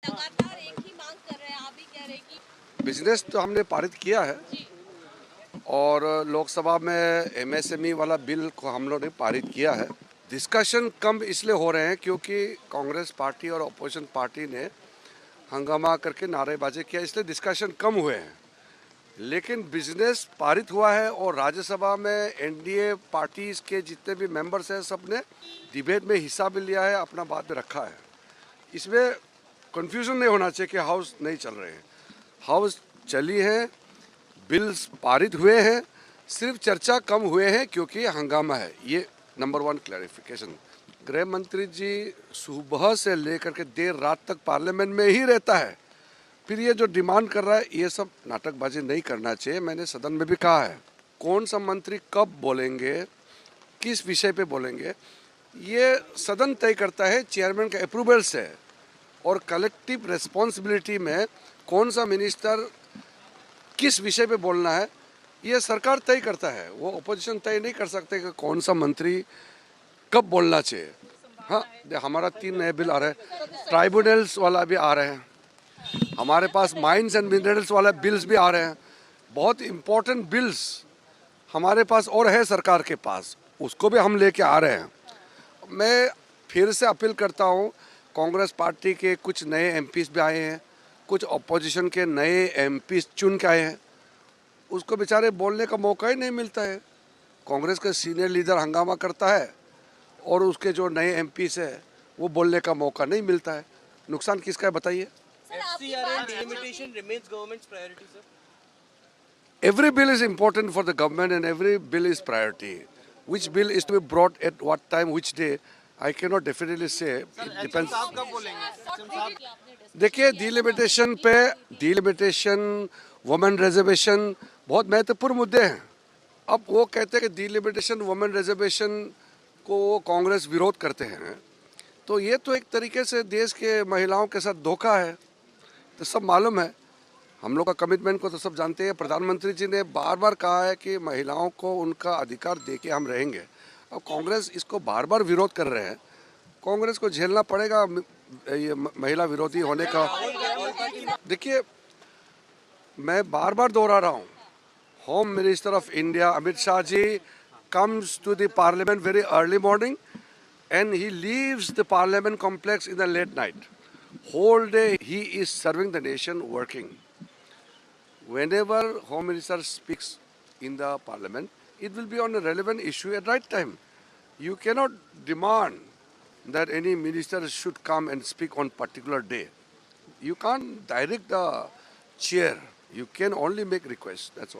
लगातार एक ही मांग कर रहे हैं, आप भी कह रहे हैं कि बिजनेस तो हमने पारित किया है जी और लोकसभा में एमएसएमई वाला बिल को हम लोग ने पारित किया है। डिस्कशन कम इसलिए हो रहे हैं क्योंकि कांग्रेस पार्टी और अपोजिशन पार्टी ने हंगामा करके नारेबाजी किया, इसलिए डिस्कशन कम हुए हैं। लेकिन बिजनेस पारित हुआ है और राज्यसभा में एनडीए पार्टीज के जितने भी मेंबर्स हैं सब ने डिबेट में हिस्सा भी लिया है, अपना बात भी रखा है। इसमें कंफ्यूजन नहीं होना चाहिए कि हाउस नहीं चल रहे हैं। हाउस चली है, बिल्स पारित हुए हैं, सिर्फ चर्चा कम हुए हैं क्योंकि हंगामा है। ये नंबर 1 क्लैरिफिकेशन। गृह मंत्री जी सुबह से लेकर के देर रात तक पार्लियामेंट में ही रहता है, फिर ये जो डिमांड कर रहा है ये सब नाटकबाजी नहीं करना चाहिए। मैंने सदन में भी कहा है, कौन सा मंत्री कब बोलेंगे, किस विषय पे बोलेंगे, ये सदन तय करता है चेयरमैन के अप्रूवल से। और कलेक्टिव रिस्पॉन्सिबिलिटी में कौन सा मिनिस्टर किस विषय पे बोलना है ये सरकार तय करता है। वो अपोजिशन तय नहीं कर सकते कि कौन सा मंत्री कब बोलना चाहिए। हाँ, हमारा 3 नए बिल आ रहे हैं, ट्राइब्यूनल्स वाला भी आ रहे हैं, हमारे पास माइंस एंड मिनरल्स वाला बिल्स भी आ रहे हैं। बहुत इम्पोर्टेंट बिल्स हमारे पास और है सरकार के पास, उसको भी हम लेके आ रहे हैं। मैं फिर से अपील करता हूँ, कांग्रेस पार्टी के कुछ नए एमपीज भी आए हैं, कुछ अपोजिशन के नए एमपीज चुन के आए हैं, उसको बेचारे बोलने का मौका ही नहीं मिलता है। कांग्रेस का सीनियर लीडर हंगामा करता है और उसके जो नए एमपीज है वो बोलने का मौका नहीं मिलता है। नुकसान किसका है बताइए। सर आपकी FCRA बात delimitation remains government's priority, sir. Every bill is important for the government and every bill is priority. Which bill is to be brought at what time, which day, I cannot definitely say. It depends. आप कब बोलेंगे? SM साहब देखिए, delimitation पे delimitation, women reservation बहुत महत्वपूर्ण मुद्दे हैं। अब वो कहते हैं कि डिलिमिटेशन, वुमेन रिजर्वेशन को वो कांग्रेस विरोध करते हैं, तो ये तो एक तरीके से देश के महिलाओं के साथ धोखा है। तो सब मालूम है, हम लोग का कमिटमेंट को तो सब जानते हैं। प्रधानमंत्री जी ने बार बार कहा है कि महिलाओं को उनका अधिकार दे के हम रहेंगे। अब कांग्रेस इसको बार बार विरोध कर रहे हैं, कांग्रेस को झेलना पड़ेगा ये महिला विरोधी होने का। देखिए, मैं बार बार दोहरा रहा हूँ, home minister of India Amit Shah ji comes to the parliament very early morning and he leaves the parliament complex in the late night. Whole day he is serving the nation, working. Whenever Home Minister speaks in the Parliament, it will be on a relevant issue at right time. You cannot demand that any minister should come and speak on particular day. You can't direct the chair. You can only make requests. That's all.